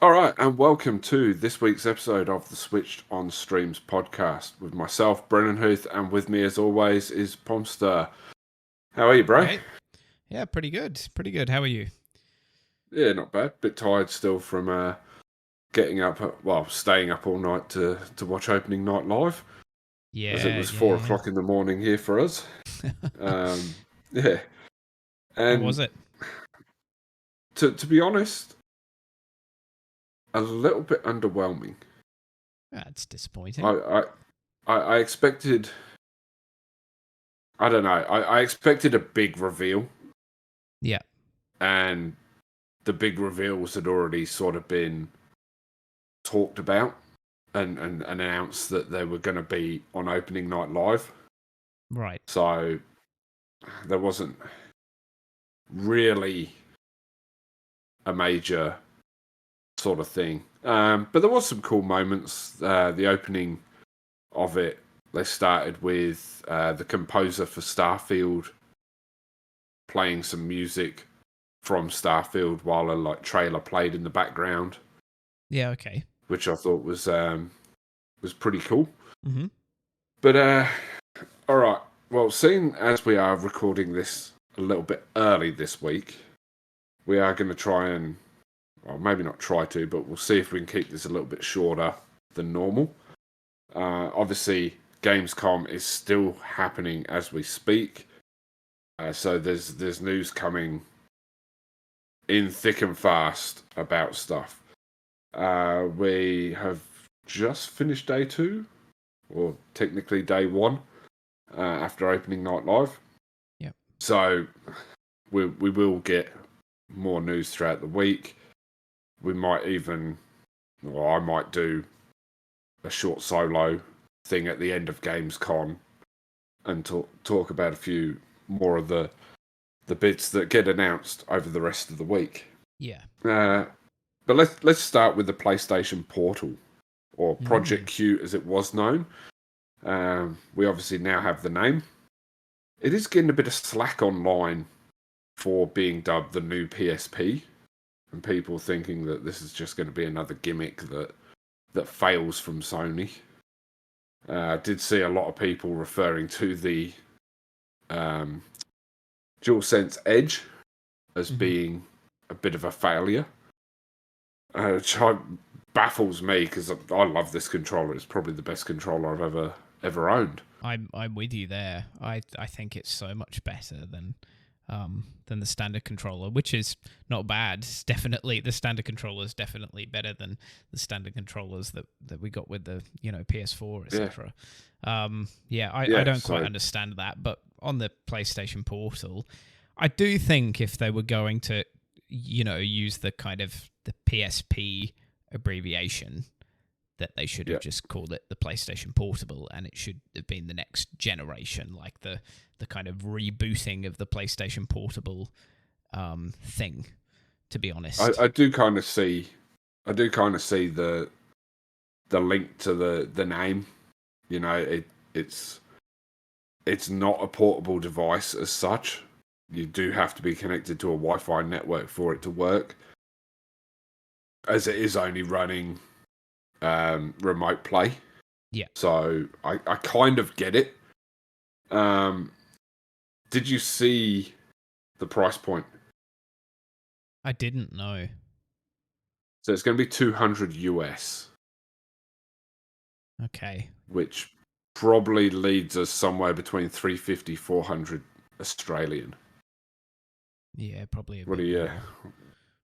All right, and welcome to this week's episode of the Switched on Streams podcast with myself, Brennan Huth, and with me, as always, is Pomster. How are you, bro? Right. Yeah, pretty good. Pretty good. How are you? Yeah, not bad. Bit tired still from getting up, staying up all night to watch opening night live, as it Yeah, was 4 o'clock yeah. in the morning here for us. Um, yeah, How was and it? to be honest, a little bit underwhelming. That's disappointing. I expected. I don't know. I expected a big reveal. Yeah. And the big reveals had already sort of been talked about and announced that they were going to be on opening night live. Right. So there wasn't really a major sort of thing. But there was some cool moments. The opening of it, they started with the composer for Starfield playing some music from Starfield while a trailer played in the background. Yeah, okay. Which I thought was pretty cool. Mm-hmm. But all right. Well, seeing as we are recording this a little bit early this week, we are going to try and, well, maybe not try to, but we'll see if we can keep this a little bit shorter than normal. Obviously, Gamescom is still happening as we speak, so there's news coming in thick and fast about stuff. We have just finished day 2, or technically day 1, after opening night live. Yep. So we will get more news throughout the week. We might even, or I might do a short solo thing at the end of Gamescom and talk about a few more of the bits that get announced over the rest of the week. Yeah. But let's start with the PlayStation Portal, or Project Q as it was known. We obviously now have the name. It is getting a bit of slack online for being dubbed the new PSP, and people thinking that this is just going to be another gimmick that fails from Sony. I did see a lot of people referring to the DualSense Edge as being a bit of a failure, which baffles me because I love this controller. It's probably the best controller I've ever owned. I'm with you there. I think it's so much better than the standard controller, which is not bad. It's definitely the standard controller is definitely better than the standard controllers that we got with the PS4, etc. I don't quite understand that, but on the PlayStation Portal, I do think if they were going to use the kind of the PSP abbreviation, that they should have just called it the PlayStation Portable, and it should have been the next generation, like the kind of rebooting of the PlayStation Portable thing. To be honest, I do kind of see the link to the name. You know, it's not a portable device as such. You do have to be connected to a Wi-Fi network for it to work, as it is only running remote play. Yeah. So I kind of get it. Did you see the price point? I didn't know. So it's going to be 200 US. Okay. Which probably leads us somewhere between 350, 400 Australian. Yeah, probably a What bit do you? more.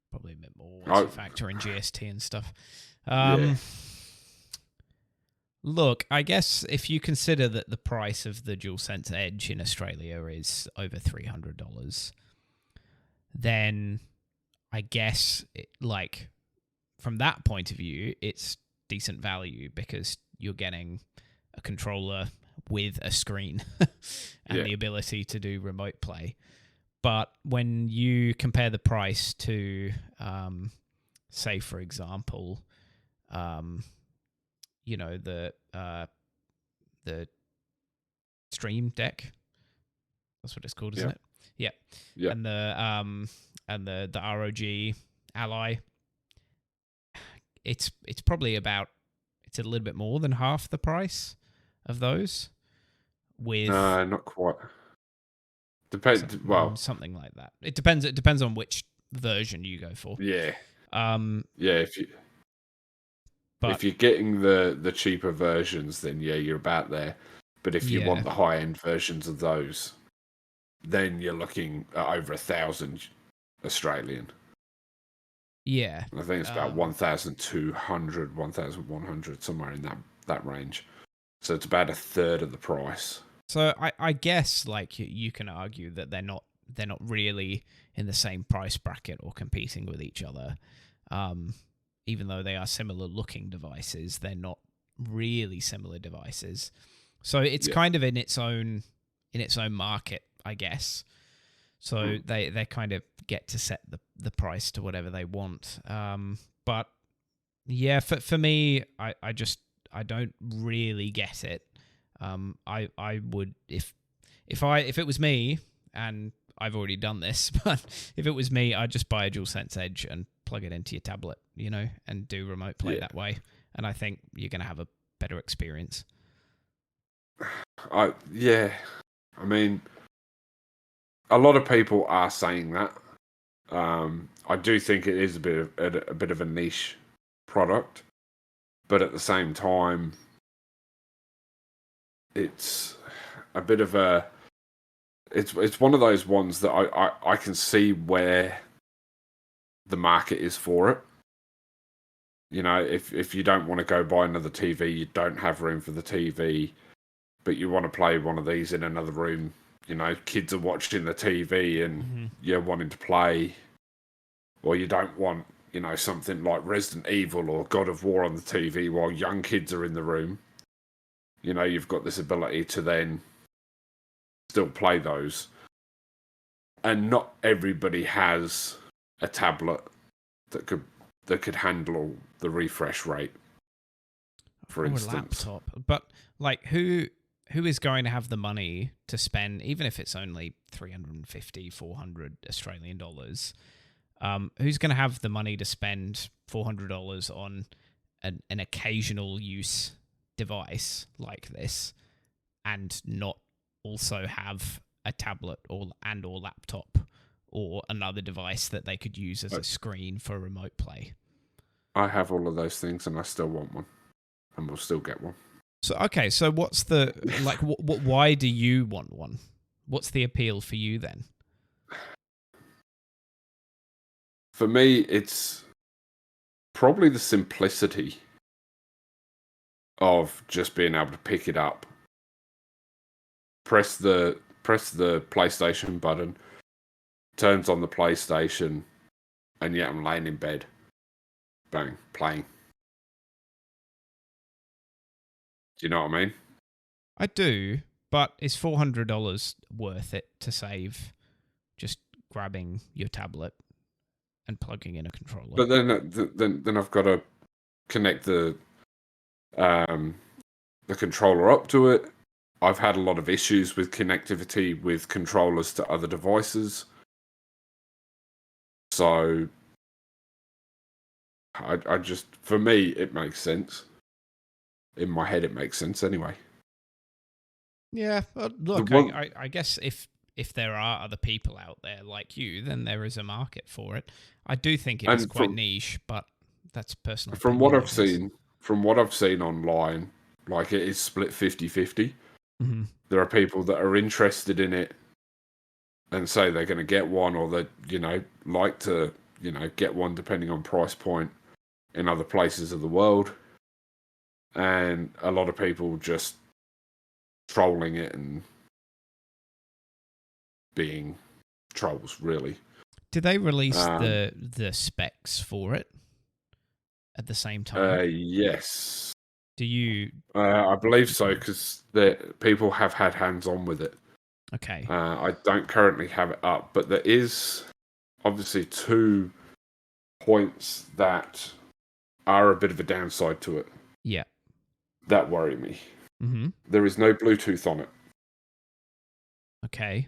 Probably a bit more once you factor in GST and stuff. Look, I guess if you consider that the price of the DualSense Edge in Australia is over $300, then I guess from that point of view, it's decent value because you're getting a controller with a screen and the ability to do remote play. But when you compare the price to, say, for example, the Stream Deck. That's what it's called, isn't it? Yeah. And the ROG Ally. it's probably it's a little bit more than half the price of those. With No, not quite. Depends. Well, something like that. It depends. It depends on which version you go for. yeah, Um, yeah. but If you're getting the cheaper versions, then yeah, you're about there. But if you yeah, want the high end versions of those, then you're looking at over 1,000 Australian. yeah. I think it's about 1,200, 1,100, somewhere in that range. So it's about a third of the price. So I guess like you can argue that they're not really in the same price bracket or competing with each other. Even though they are similar looking devices, they're not really similar devices. So it's kind of in its own market, I guess. So they kind of get to set the price to whatever they want. But yeah, for me, I don't really get it. I would if it was me, and I've already done this, but if it was me, I'd just buy a DualSense Edge and plug it into your tablet, and do remote play that way. And I think you're going to have a better experience. I mean, a lot of people are saying that. I do think it is a bit of a niche product, but at the same time, it's a bit of a it's one of those ones that I can see where the market is for it. If you don't want to go buy another TV, you don't have room for the TV, but you want to play one of these in another room. Kids are watching the TV and you're wanting to play, or you don't want, something like Resident Evil or God of War on the TV while young kids are in the room. You've got this ability to then still play those. And not everybody has a tablet that could handle the refresh rate, for instance. A laptop. But like who is going to have the money to spend, even if it's only 350, 400 Australian dollars? Who's going to have the money to spend $400 on an occasional use device like this, and not also have a tablet or laptop or another device that they could use as a screen for remote play? I have all of those things, and I still want one, and we'll still get one. So okay, so what's the like? Why do you want one? What's the appeal for you then? For me, it's probably the simplicity of just being able to pick it up, press the PlayStation button, turns on the PlayStation, and yeah, I'm laying in bed, bang, playing. Do you know what I mean? I do, but is $400 worth it to save just grabbing your tablet and plugging in a controller? But then I've got to connect the controller up to it. I've had a lot of issues with connectivity with controllers to other devices. So I just, for me, it makes sense. In my head, it makes sense anyway. Yeah, look, I guess if there are other people out there like you, then there is a market for it. I do think it is quite niche, but that's personal. From what I've seen online, like it is split 50-50. Mm-hmm. There are people that are interested in it and say they're going to get one, or that like to get one depending on price point in other places of the world, and a lot of people just trolling it and being trolls, really. Did they release the specs for it at the same time? Yes. Do you? I believe so, because people have had hands-on with it. Okay. I don't currently have it up, but there is obviously 2 points that are a bit of a downside to it. Yeah. That worry me. Mm-hmm. There is no Bluetooth on it. Okay.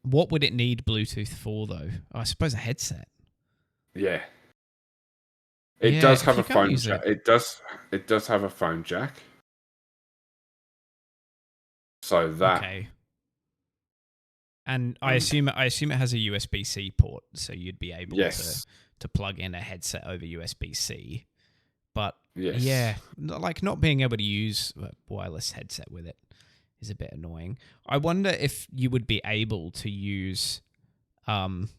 What would it need Bluetooth for, though? I suppose a headset. Yeah. It Yeah, does if have you a can't phone use jack. it, It does have a phone jack. So that okay. And I um assume it has a USB-C port, so you'd be able yes, to plug in a headset over USB-C. But yes. yeah, like not being able to use a wireless headset with it is a bit annoying. I wonder if you would be able to use um,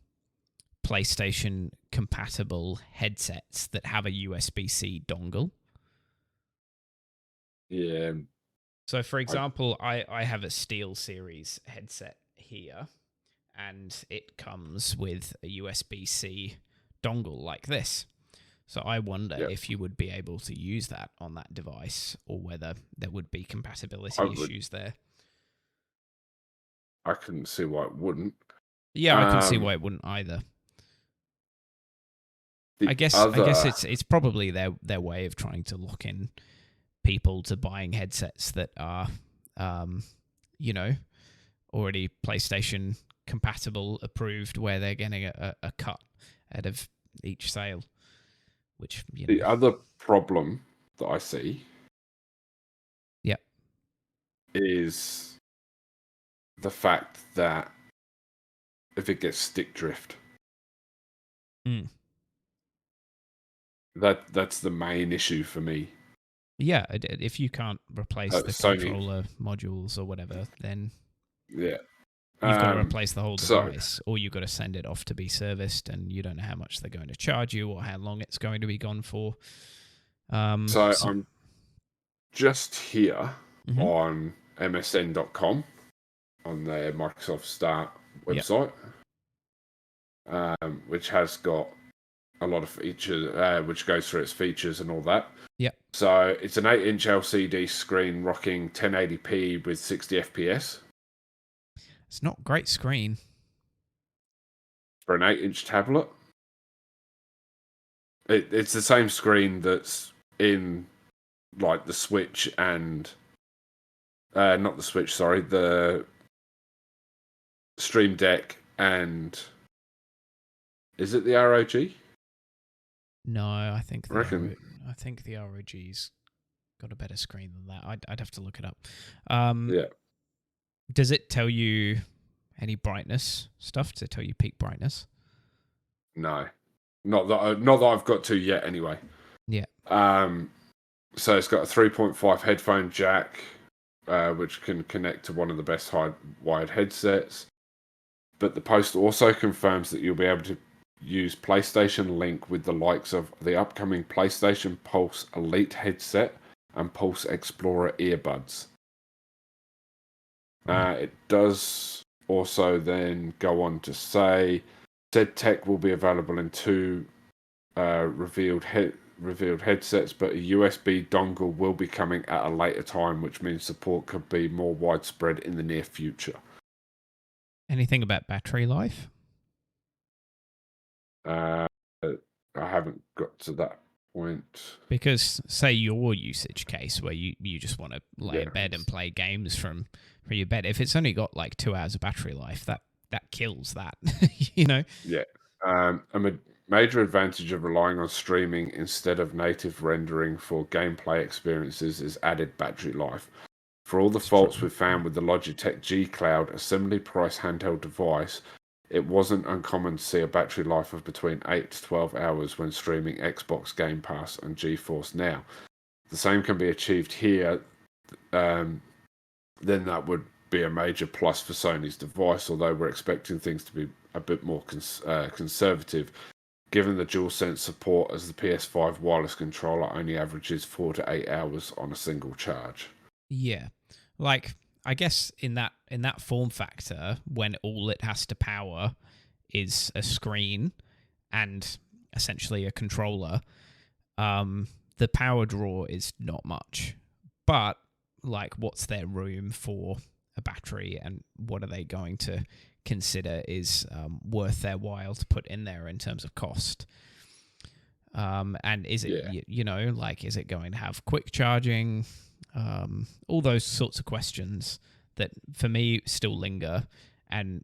PlayStation compatible headsets that have a USB-C dongle. Yeah, So, for I example, I have a Steel Series headset here, and it comes with a USB-C dongle like this. So I wonder yeah, if you would be able to use that on that device, or whether there would be I compatibility would. issues there. I couldn't see why it wouldn't. Yeah, I can see Um, why it wouldn't either. the I guess other, it's probably their way of trying to lock in people to buying headsets that are, um, you know, already PlayStation compatible approved, where they're getting a cut out of each sale, which the other problem that I see yeah. is the fact that if it gets stick drift, Mm. that's the main issue for me. Yeah, if you can't replace the Sony, controller modules or whatever, then yeah. you've got to replace the whole So device, or you've got to send it off to be serviced, and you don't know how much they're going to charge you or how long it's going to be gone for. so So, I'm just here mhm. on MSN.com on their Microsoft Start Yeah, website, which has got a lot of features, which goes through its features and all that. yeah, So it's an 8-inch LCD screen rocking 1080p with 60 FPS it's not great screen. for an 8-inch tablet. It's the same screen that's in like the Switch and not the Switch, sorry, the Stream Deck and is it the ROG? No, I think I reckon. I think the ROG's got a better screen than that. I'd have to look it up. Um, Yeah, does it tell you any brightness stuff? Does it tell you peak brightness? no, not that I've got to yet. Anyway, Yeah. um, so it's got a 3.5 headphone jack, which can connect to one of the best wired headsets. But the post also confirms that you'll be able to use PlayStation Link with the likes of the upcoming PlayStation Pulse Elite headset and Pulse Explorer earbuds. Mm. It does also then go on to say said tech will be available in two revealed headsets, but a USB dongle will be coming at a later time, which means support could be more widespread in the near future. Anything about battery life? Uh, I haven't got to that point. Because say your usage case where you just want to lay in Yeah, bed and play games from your bed, if it's only got like 2 hours of battery life, that kills that. you know? yeah. A major advantage of relying on streaming instead of native rendering for gameplay experiences is added battery life. For all the It's faults true. we've found with the Logitech G Cloud assembly price handheld device, it wasn't uncommon to see a battery life of between 8 to 12 hours when streaming Xbox Game Pass and GeForce Now. The same can be achieved here, um, then that would be a major plus for Sony's device, although we're expecting things to be a bit more conservative, given the DualSense support as the PS5 wireless controller only averages 4 to 8 hours on a single charge. Yeah. Like I guess in that form factor, when all it has to power is a screen and essentially a controller, the power draw is not much. But like, what's their room for a battery, and what are they going to consider is worth their while to put in there in terms of cost? And is it Yeah, like, is it going to have quick charging? All those sorts of questions that for me still linger and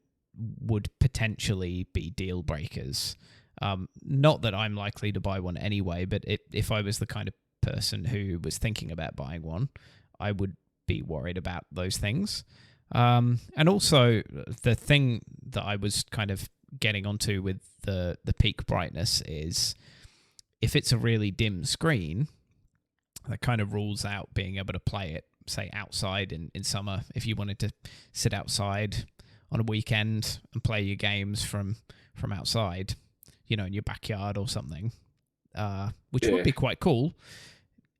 would potentially be deal breakers. Not that I'm likely to buy one anyway, but if I was the kind of person who was thinking about buying one, I would be worried about those things. And also, the thing that I was kind of getting onto with the peak brightness is if it's a really dim screen, that kind of rules out being able to play it, say, outside in summer. If you wanted to sit outside on a weekend and play your games from outside, in your backyard or something, which would be quite cool.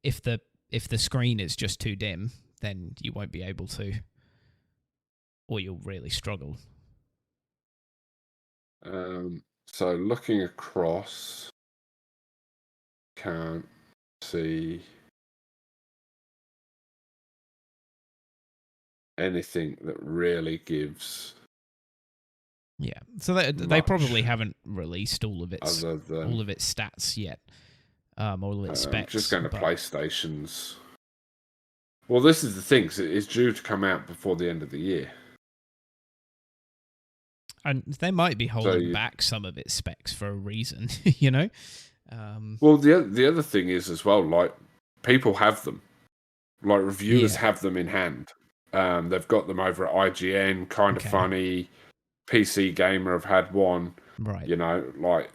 If the screen is just too dim, then you won't be able to, or you'll really struggle. So looking across, can't see anything that really gives. Yeah, so they probably haven't released all of its stats yet, all of its specs. Just going to PlayStation's. Well, this is the thing. It's due to come out before the end of the year. And they might be holding back some of its specs for a reason, Well, the other thing is as well, like, people have them. Like, reviewers have them in hand. They've got them over at IGN, Kind of Funny, PC Gamer have had one. Right. Like,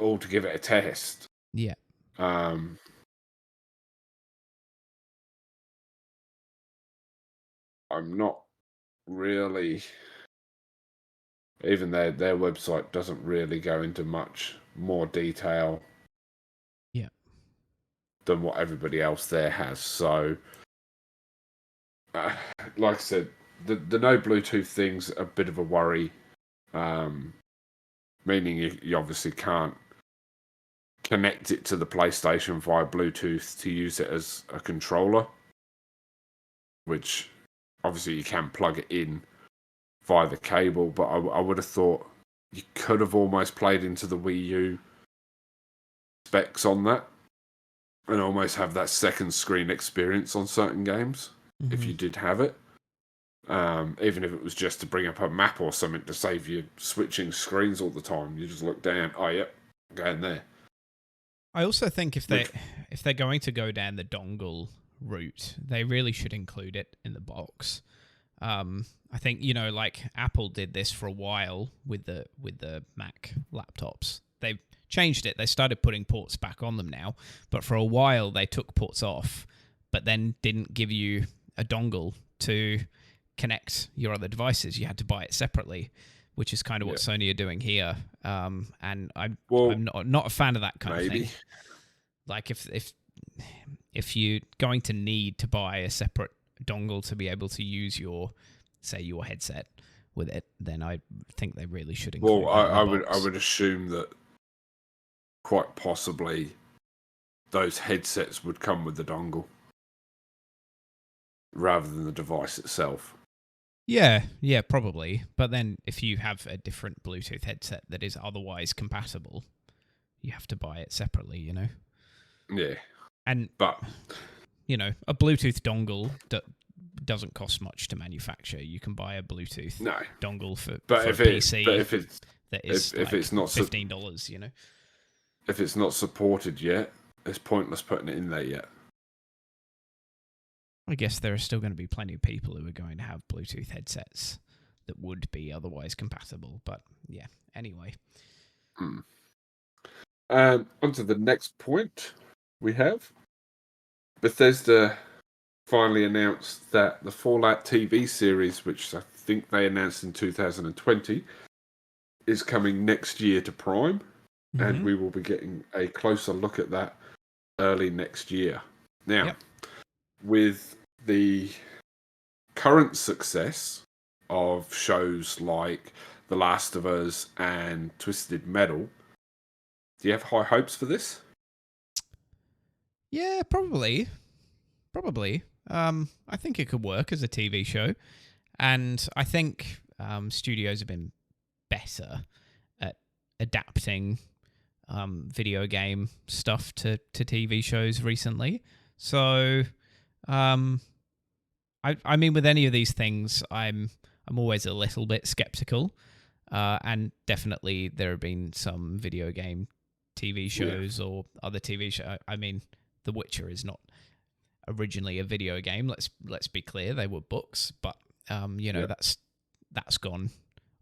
all to give it a test. Yeah. I'm not really. Even their website doesn't really go into much more detail. Yeah. Than what everybody else there has. So, like I said, the no Bluetooth thing's a bit of a worry. Meaning you obviously can't connect it to the PlayStation via Bluetooth to use it as a controller, which obviously you can plug it in via the cable, but I would have thought you could have almost played into the Wii U specs on that and almost have that second screen experience on certain games if you did have it. Even if it was just to bring up a map or something to save you switching screens all the time. You just look down, oh, yep, go in there. I also think if they're going to go down the dongle route, they really should include it in the box. I think, like Apple did this for a while with the Mac laptops. They've changed it. They started putting ports back on them now, but for a while they took ports off, but then didn't give you a dongle to connect your other devices. You had to buy it separately, which is kind of what Sony are doing here. And I'm not a fan of that kind of thing. Like if you're going to need to buy a separate dongle to be able to use your headset with it, then I think they really should include. Well, I would assume that quite possibly those headsets would come with the dongle rather than the device itself. Yeah, probably. But then if you have a different Bluetooth headset that is otherwise compatible, you have to buy it separately, Yeah. But a Bluetooth dongle doesn't cost much to manufacture. You can buy a Bluetooth dongle for a PC. But if it's not $15, If it's not supported yet, it's pointless putting it in there yet. I guess there are still going to be plenty of people who are going to have Bluetooth headsets that would be otherwise compatible. But yeah, anyway. On to the next point we have. Bethesda finally announced that the Fallout TV series, which I think they announced in 2020, is coming next year to Prime. And we will be getting a closer look at that early next year. Now, with the current success of shows like The Last of Us and Twisted Metal, do you have high hopes for this? Yeah, probably. I think it could work as a TV show. And I think studios have been better at adapting video game stuff to TV shows recently. So, I mean, with any of these things, I'm always a little bit skeptical. And definitely there have been some video game TV shows or other TV shows. I mean, The Witcher is not originally a video game. Let's be clear, they were books, but Yeah. that's gone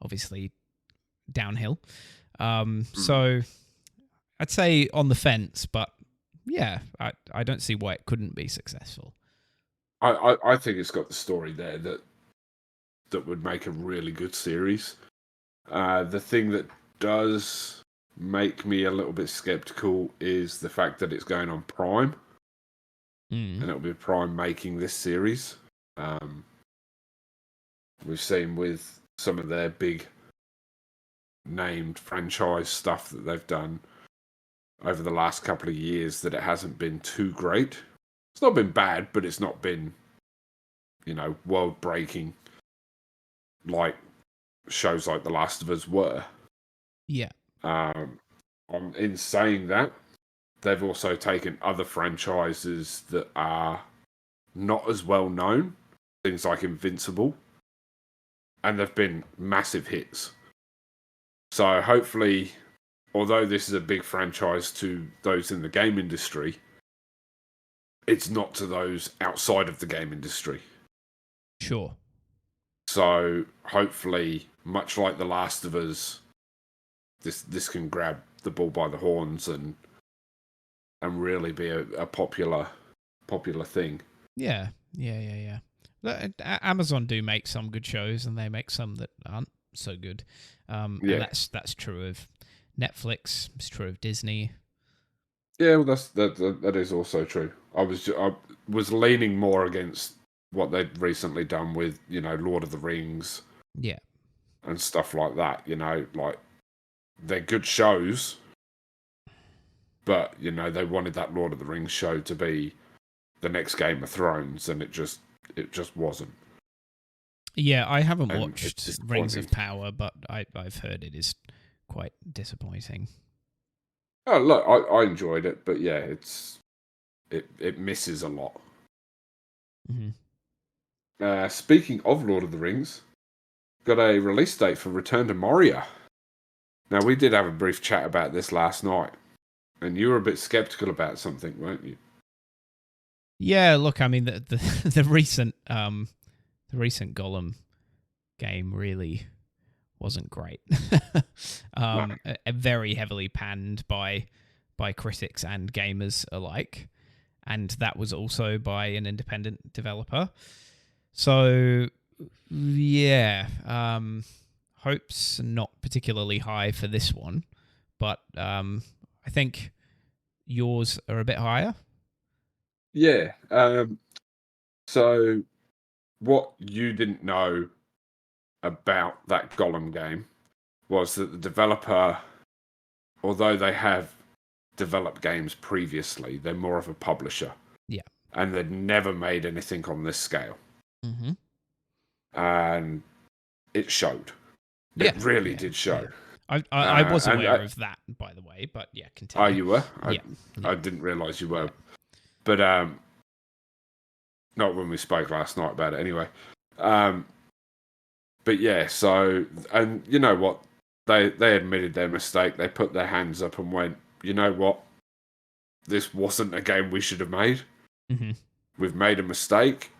obviously downhill. So I'd say on the fence, but yeah, I don't see why it couldn't be successful. I think it's got the story there that would make a really good series. The thing that does make me a little bit skeptical is the fact that it's going on Prime, and it'll be Prime making this series. We've seen with some of their big named franchise stuff that they've done over the last couple of years that it hasn't been too great. It's not been bad, but it's not been, world breaking like shows like The Last of Us were. Yeah. In saying that, they've also taken other franchises that are not as well known, things like Invincible, and they've been massive hits. So hopefully, although this is a big franchise to those in the game industry, it's not to those outside of the game industry. Sure. So hopefully, much like The Last of Us, this can grab the bull by the horns and really be a popular thing. Yeah. Amazon do make some good shows, and they make some that aren't so good. And that's true of Netflix. It's true of Disney. Yeah, well, that is also true. I was leaning more against what they'd recently done with Lord of the Rings, yeah, and stuff like that. Like they're good shows, but they wanted that Lord of the Rings show to be the next Game of Thrones, and it just wasn't. Yeah, I haven't watched Rings of Power, but I've heard it is quite disappointing. Oh, look, I enjoyed it, but yeah, it misses a lot. Mm-hmm. Speaking of Lord of the Rings, got a release date for Return to Moria. Now, we did have a brief chat about this last night, and you were a bit skeptical about something, weren't you? Yeah, look, I mean the recent Gollum game really wasn't great. No. Very heavily panned by critics and gamers alike, and that was also by an independent developer. So yeah, hopes not particularly high for this one, but I think yours are a bit higher. Yeah. So, what you didn't know about that Gollum game was that the developer, although they have developed games previously, they're more of a publisher. Yeah. And they'd never made anything on this scale. Mm-hmm. And it showed. Yeah. It really did show. Yeah. I was aware of that, by the way, but yeah, continue. Oh, you were? Yeah. I didn't realise you were. Yeah. But not when we spoke last night about it anyway. But yeah, so, and you know what? They admitted their mistake. They put their hands up and went, you know what? This wasn't a game we should have made. Mm-hmm. We've made a mistake.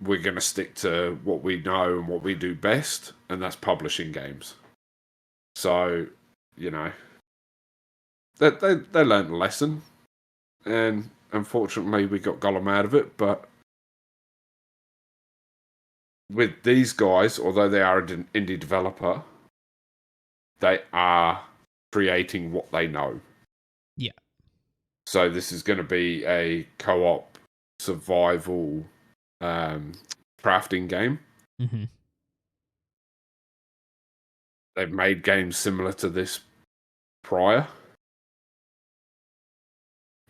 We're going to stick to what we know and what we do best, and that's publishing games. So, they learned a lesson, and unfortunately we got Gollum out of it, but with these guys, although they are an indie developer, they are creating what they know. Yeah. So this is going to be a co-op survival crafting game. Mm-hmm. They've made games similar to this prior,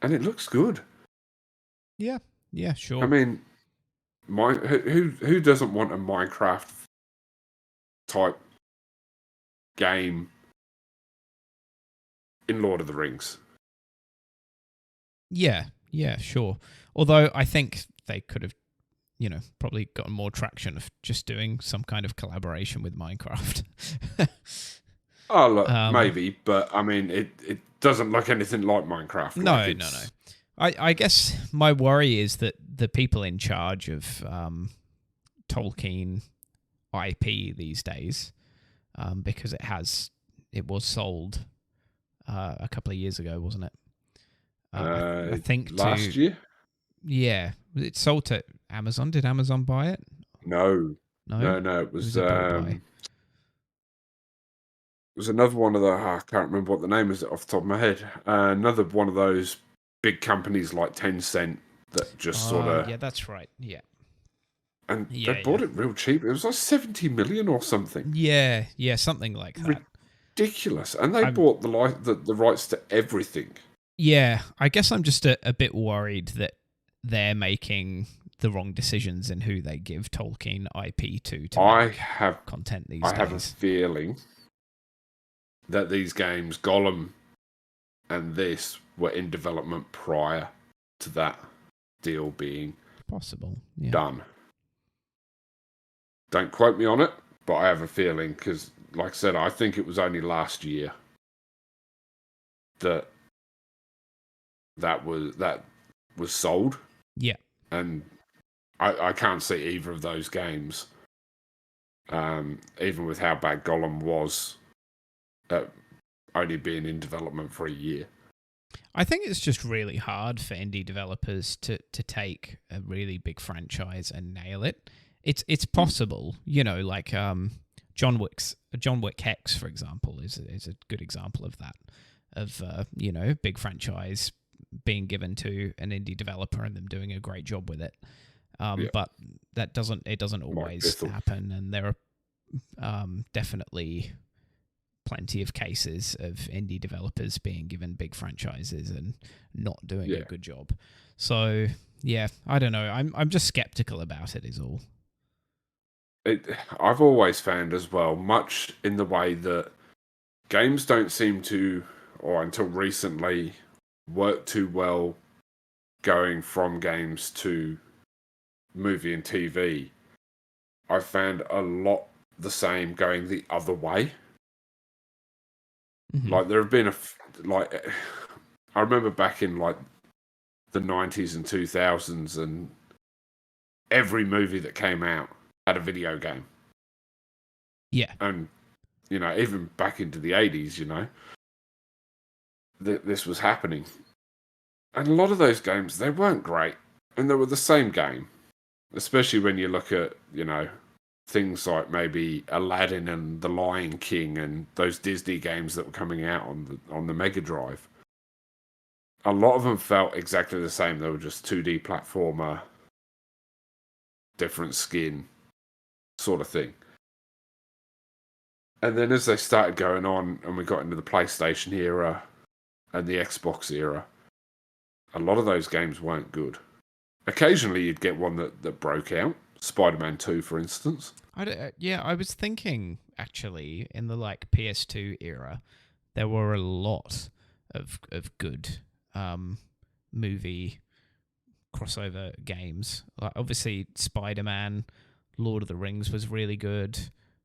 and it looks good. Yeah, sure. I mean, who doesn't want a Minecraft type game in Lord of the Rings? Yeah, sure. Although I think they could have probably gotten more traction of just doing some kind of collaboration with Minecraft. Oh, look, um, maybe, but I mean, it doesn't look anything like Minecraft. Like no. I guess my worry is that the people in charge of Tolkien IP these days, because it was sold a couple of years ago, wasn't it? I think last year. yeah, it sold to Amazon. Did Amazon buy it? No, No, no. It it was a build buy. was another one of the. I can't remember what the name is off the top of my head. Another one of those big companies like Tencent that just sort of. Yeah, that's right. Yeah, And they yeah. bought it real cheap. It was like 70 million or something. Yeah, something like that. Ridiculous. And they I'm bought the rights to everything. Yeah, I guess I'm just a bit worried that they're making the wrong decisions in who they give Tolkien IP to make content these I days. have a feeling that these games, Gollum and this, were in development prior to that deal being possible done. Don't quote me on it, but I have a feeling because, like I said, I think it was only last year that was sold. Yeah, and I can't see either of those games, even with how bad Gollum was, only being in development for a year. I think it's just really hard for indie developers to take a really big franchise and nail it. It's possible, like John Wick Hex, for example, is a good example of that. Of big franchise being given to an indie developer and them doing a great job with it. But it doesn't always happen, and there are definitely plenty of cases of indie developers being given big franchises and not doing a good job. So yeah, I don't know. I'm just skeptical about it. Is all. I've always found as well, much in the way that games don't seem to, or until recently, work too well going from games to movie and TV. I've found a lot the same going the other way. Mm-hmm. Like there have been I remember back in like the 90s and 2000s, and every movie that came out had a video game. Yeah. And even back into the 80s, this was happening. And a lot of those games, they weren't great, and they were the same game. Especially when you look at, things like maybe Aladdin and The Lion King and those Disney games that were coming out on the Mega Drive. A lot of them felt exactly the same. They were just 2D platformer, different skin sort of thing. And then as they started going on and we got into the PlayStation era and the Xbox era, a lot of those games weren't good. Occasionally you'd get one that broke out. Spider-Man 2, for instance. I was thinking, actually, in the PS2 era, there were a lot of good movie crossover games. Like, obviously, Spider-Man, Lord of the Rings was really good.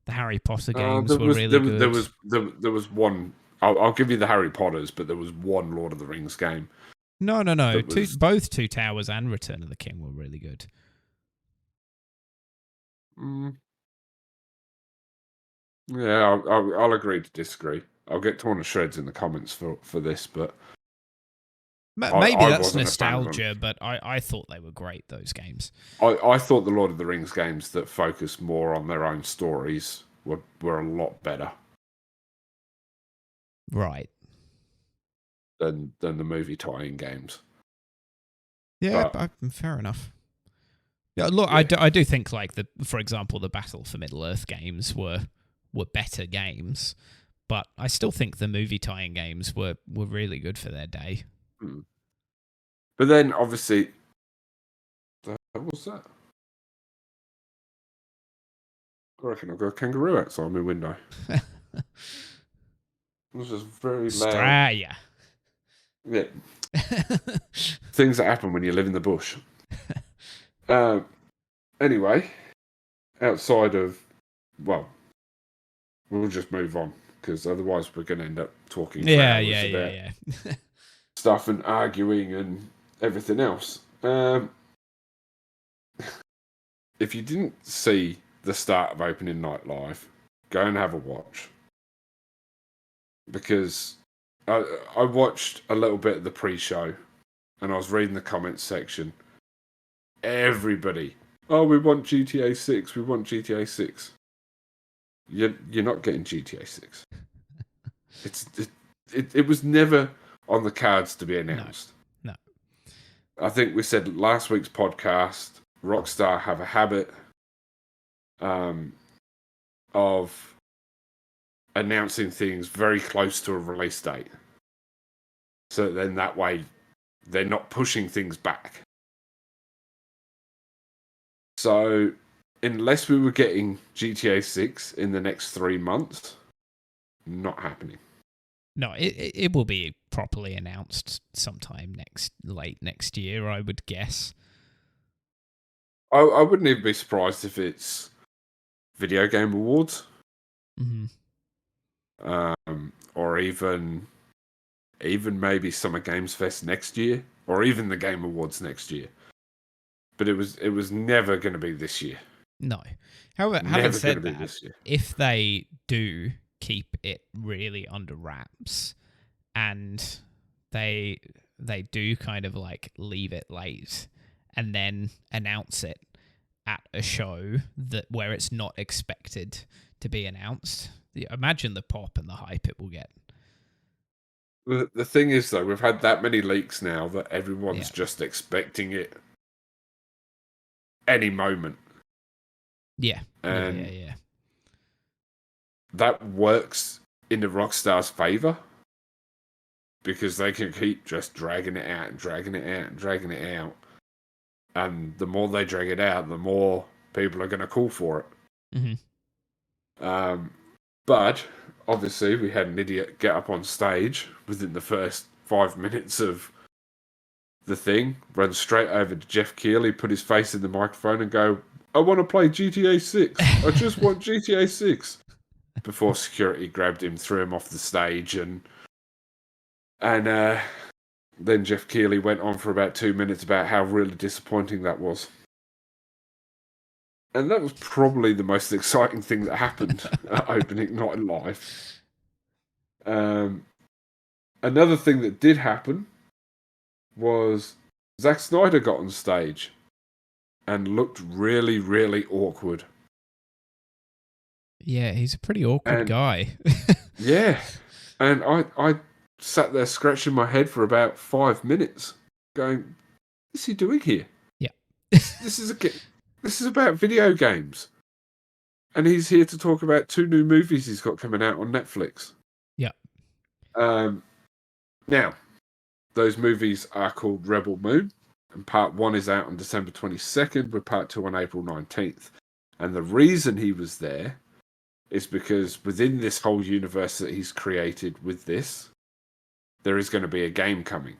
The Harry Potter games were really good. There was one. I'll give you the Harry Potters, but there was one Lord of the Rings game. No. Both Two Towers and Return of the King were really good. Yeah, I'll agree to disagree. I'll get torn to shreds in the comments for this, but maybe that's nostalgia. But I thought they were great, those games. I thought the Lord of the Rings games that focused more on their own stories were a lot better, right, than the movie tie-in games. Yeah, but fair enough. Yeah, look, yeah. I do think for example, the Battle for Middle Earth games were better games, but I still think the movie tie-in games were really good for their day. But then, obviously, what was that? I reckon I've got a kangaroo outside my window. This is very loud. Australia. Yeah. Things that happen when you live in the bush. Anyway, outside of, well, we'll just move on because otherwise we're going to end up talking for hours about stuff and arguing and everything else. If you didn't see the start of opening night live, go and have a watch. Because I watched a little bit of the pre-show and I was reading the comments section. Everybody, oh, we want GTA 6, we want GTA 6. You're not getting GTA 6. It was never on the cards to be announced. No. I think we said last week's podcast, Rockstar have a habit of announcing things very close to a release date. So then that way they're not pushing things back. So unless we were getting GTA 6 in the next 3 months, not happening. No, it will be properly announced sometime late next year, I would guess. I wouldn't even be surprised if it's Video Game Awards. Mm-hmm. Or even maybe Summer Games Fest next year, or even the Game Awards next year. But it was never going to be this year. No. However, having said that, if they do keep it really under wraps and they do kind of like leave it late and then announce it at a show where it's not expected to be announced, imagine the pop and the hype it will get. The thing is, though, we've had that many leaks now that everyone's just expecting it any moment. Yeah. And yeah. That works in the Rockstar's favour because they can keep just dragging it out and dragging it out and dragging it out. And the more they drag it out, the more people are going to call for it. Mm-hmm. But obviously, we had an idiot get up on stage within the first 5 minutes of the thing, run straight over to Jeff Keighley, put his face in the microphone and go, I want to play GTA 6. I just want GTA 6. Before security grabbed him, threw him off the stage, and then Jeff Keighley went on for about 2 minutes about how really disappointing that was. And that was probably the most exciting thing that happened at opening night live. Another thing that did happen was Zack Snyder got on stage and looked really, really awkward. Yeah, he's a pretty awkward guy. Yeah. And I sat there scratching my head for about 5 minutes going, what is he doing here? Yeah. This is about video games. And he's here to talk about 2 new movies he's got coming out on Netflix. Yeah. Now, those movies are called Rebel Moon, and part 1 is out on December 22nd, with part 2 on April 19th. And the reason he was there is because within this whole universe that he's created with this, there is going to be a game coming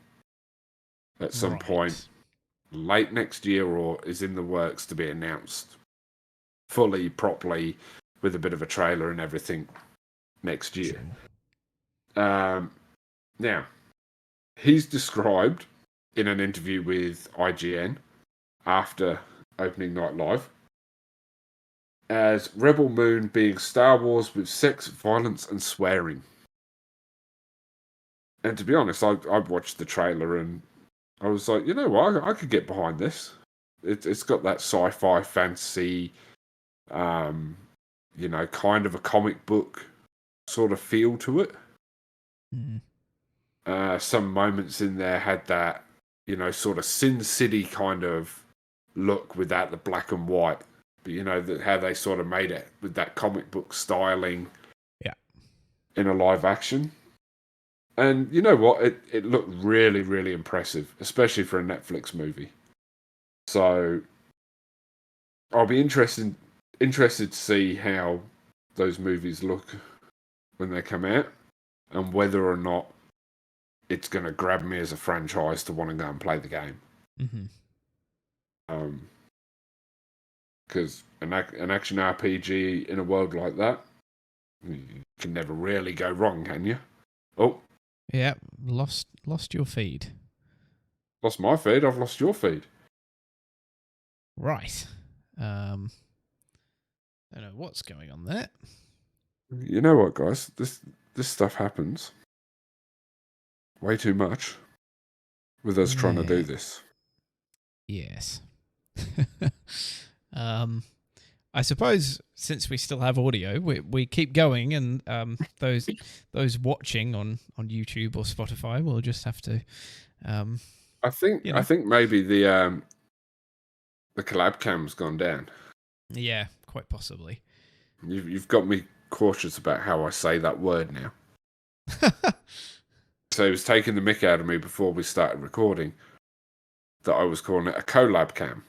at some point late next year, or is in the works to be announced fully, properly, with a bit of a trailer and everything next year. Sure. Now, he's described in an interview with IGN after opening night live as Rebel Moon being Star Wars with sex, violence, and swearing. And to be honest, I watched the trailer and I was like, you know what, I could get behind this. It's got that sci-fi fantasy, kind of a comic book sort of feel to it. Mm. Some moments in there had that, sort of Sin City kind of look without the black and white. But how they sort of made it with that comic book styling, in a live action. And you know what? It looked really, really impressive, especially for a Netflix movie. So I'll be interested to see how those movies look when they come out, and whether or not it's going to grab me as a franchise to want to go and play the game. Mm-hmm. Because an action RPG in a world like that, you can never really go wrong, can you? Oh, Yeah, lost your feed. lost my feed. I've lost your feed. Right. I don't know what's going on there. You know what, guys? This stuff happens way too much with us trying to do this. Yes. I suppose since we still have audio, we keep going, and those watching on YouTube or Spotify will just have to, I think maybe the collab cam's gone down. yeah, quite possibly. You've got me cautious about how I say that word now. So he was taking the mick out of me before we started recording that I was calling it a collab cam.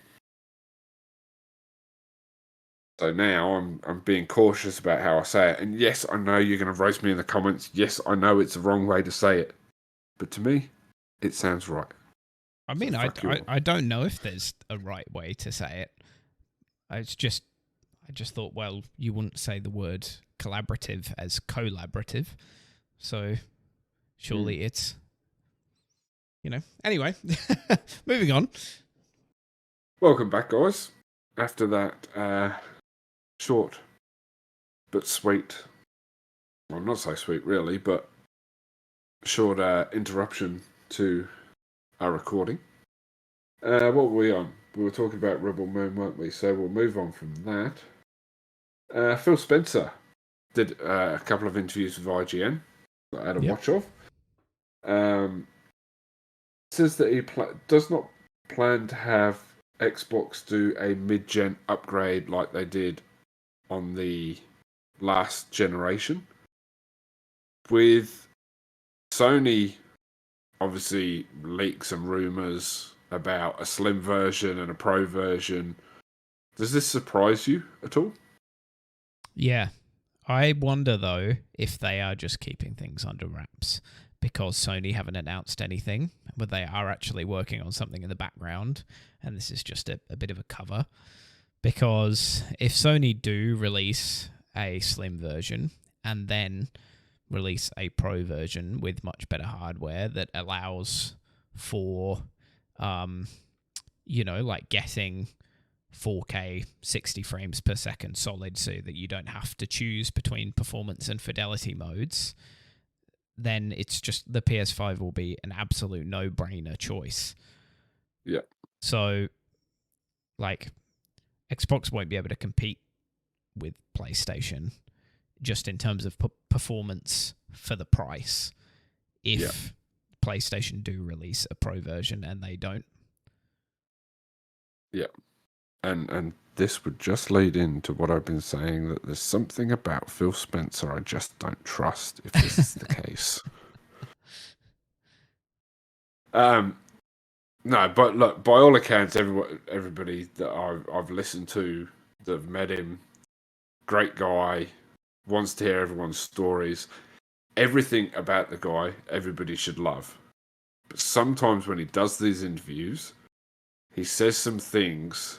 So now I'm being cautious about how I say it. And yes, I know you're going to roast me in the comments. Yes, I know it's the wrong way to say it. But to me, it sounds right. I mean, So I don't know if there's a right way to say it. I just thought, well, you wouldn't say the word collaborative as collaborative, so surely it's, Anyway, moving on. Welcome back, guys. After that short but sweet, well, not so sweet really, but short interruption to our recording. What were we on? We were talking about Rebel Moon, weren't we? So we'll move on from that. Phil Spencer did a couple of interviews with IGN that I had a watch of. Says that he does not plan to have Xbox do a mid-gen upgrade like they did on the last generation. With Sony, obviously, leaks and rumours about a slim version and a pro version. Does this surprise you at all? Yeah. I wonder, though, if they are just keeping things under wraps because Sony haven't announced anything, but they are actually working on something in the background, and this is just a bit of a cover. Because if Sony do release a slim version and then release a pro version with much better hardware that allows for, like getting 4K 60 frames per second solid so that you don't have to choose between performance and fidelity modes, then it's just the PS5 will be an absolute no-brainer choice. Yeah. So, like, Xbox won't be able to compete with PlayStation just in terms of performance for the price if PlayStation do release a pro version and they don't. Yeah. And this would just lead into what I've been saying, that there's something about Phil Spencer I just don't trust if this is the case. No, but look, by all accounts, everybody that I've listened to that have met him, great guy, wants to hear everyone's stories. Everything about the guy, everybody should love. But sometimes when he does these interviews, he says some things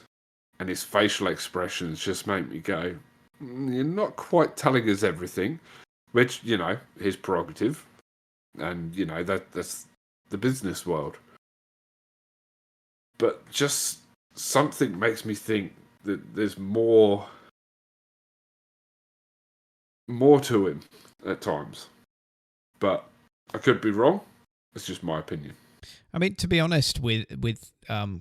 and his facial expressions just make me go, you're not quite telling us everything, which, his prerogative. And, that's the business world. But just something makes me think that there's more to him at times. But I could be wrong. It's just my opinion. I mean, to be honest, with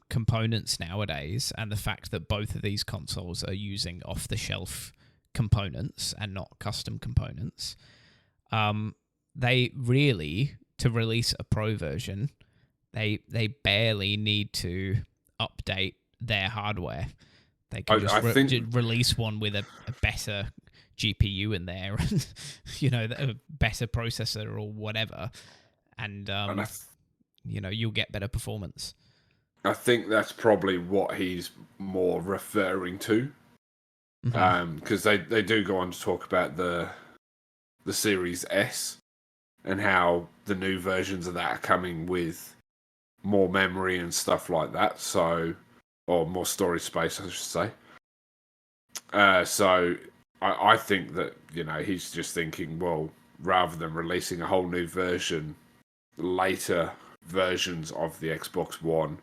components nowadays, and the fact that both of these consoles are using off-the-shelf components and not custom components, they really, to release a pro version, they barely need to update their hardware. They can just release one with a better GPU in there, and a better processor or whatever, and you'll get better performance. I think that's probably what he's more referring to, because they do go on to talk about the Series S and how the new versions of that are coming with more memory and stuff like that. So, or more storage space, I should say. So I think that, he's just thinking, well, rather than releasing a whole new version, later versions of the Xbox One,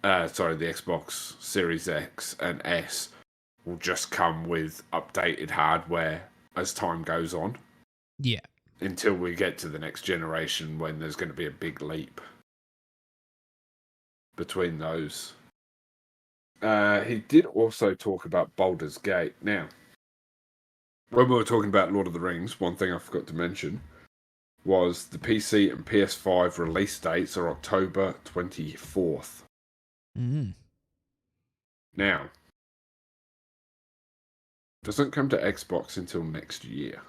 the Xbox Series X and S will just come with updated hardware as time goes on. Yeah. Until we get to the next generation when there's going to be a big leap between those. He did also talk about Baldur's Gate. Now, when we were talking about Lord of the Rings, one thing I forgot to mention was the PC and PS5 release dates are October 24th. Mm. Now, doesn't come to Xbox until next year.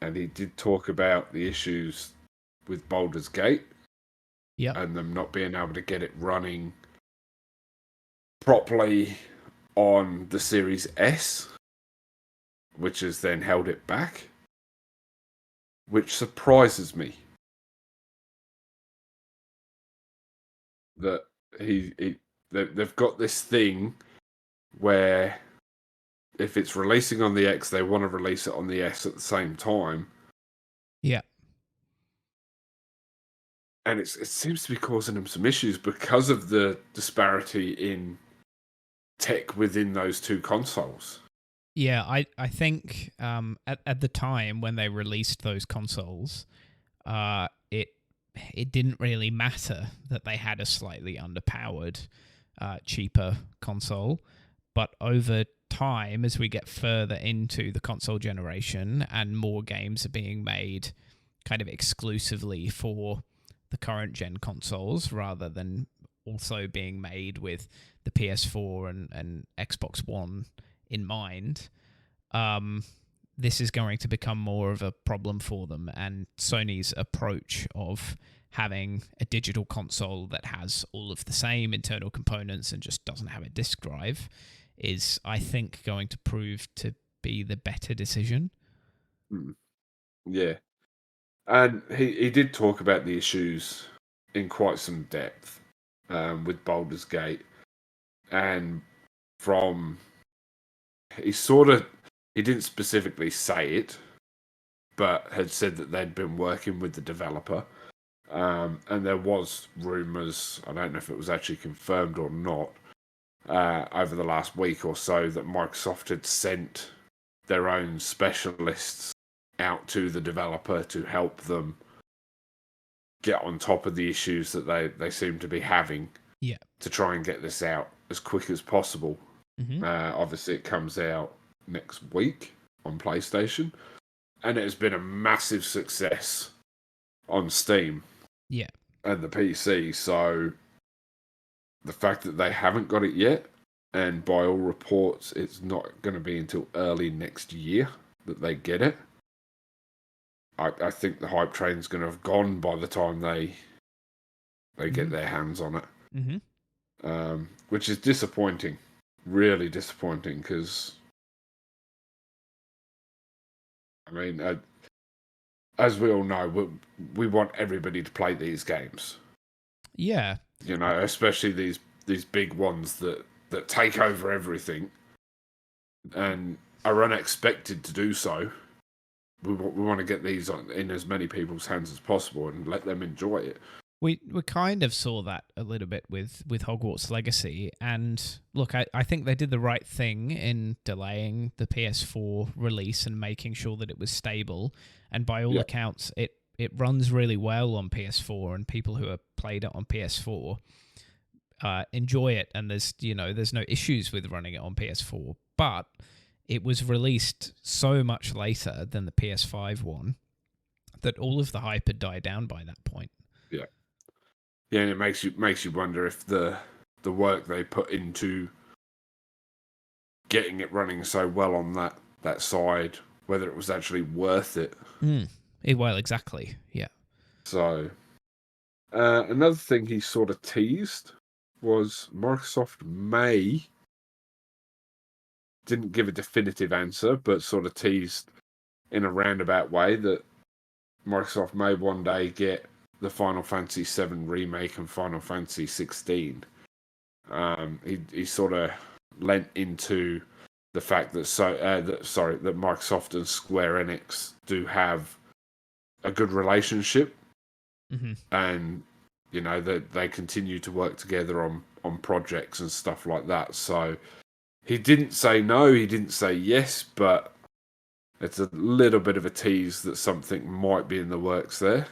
And he did talk about the issues with Baldur's Gate. Yep. And them not being able to get it running properly on the Series S, which has then held it back, which surprises me. That they've got this thing where if it's releasing on the X, they want to release it on the S at the same time. Yeah. And it seems to be causing them some issues because of the disparity in tech within those two consoles. Yeah, I think at the time when they released those consoles, it didn't really matter that they had a slightly underpowered, cheaper console. But over time, as we get further into the console generation and more games are being made kind of exclusively for the current gen consoles rather than also being made with the PS4 and Xbox One in mind, this is going to become more of a problem for them. And Sony's approach of having a digital console that has all of the same internal components and just doesn't have a disk drive is, I think, going to prove to be the better decision. Yeah. And he did talk about the issues in quite some depth with Baldur's Gate. And from... He didn't specifically say it, but had said that they'd been working with the developer. And there was rumours, I don't know if it was actually confirmed or not, over the last week or so that Microsoft had sent their own specialists out to the developer to help them get on top of the issues that they seem to be having. Yeah. To try and get this out as quick as possible. Mm-hmm. Obviously, it comes out next week on PlayStation, and it has been a massive success on Steam. Yeah. And the PC. So the fact that they haven't got it yet, and by all reports, it's not going to be until early next year that they get it. I think the hype train's going to have gone by the time they get their hands on it. Mm-hmm. Which is disappointing, really disappointing, because I mean, as we all know, we want everybody to play these games. Yeah, especially these big ones that take over everything and are unexpected to do so. We want to get these in as many people's hands as possible and let them enjoy it. We kind of saw that a little bit with Hogwarts Legacy, and look, I think they did the right thing in delaying the PS4 release and making sure that it was stable. And by all accounts, it runs really well on PS4, and people who have played it on PS4 enjoy it. And there's no issues with running it on PS4, but it was released so much later than the PS5 one that all of the hype had died down by that point. Yeah. Yeah, and it makes you wonder if the work they put into getting it running so well on that side, whether it was actually worth it. Well, exactly. Yeah. So, another thing he sort of teased was Microsoft didn't give a definitive answer, but sort of teased in a roundabout way that Microsoft may one day get the Final Fantasy VII Remake and Final Fantasy 16. He sort of lent into the fact that that Microsoft and Square Enix do have a good relationship, Mm-hmm. and that they continue to work together on projects and stuff like that. So he didn't say no, he didn't say yes, but it's a little bit of a tease that something might be in the works there.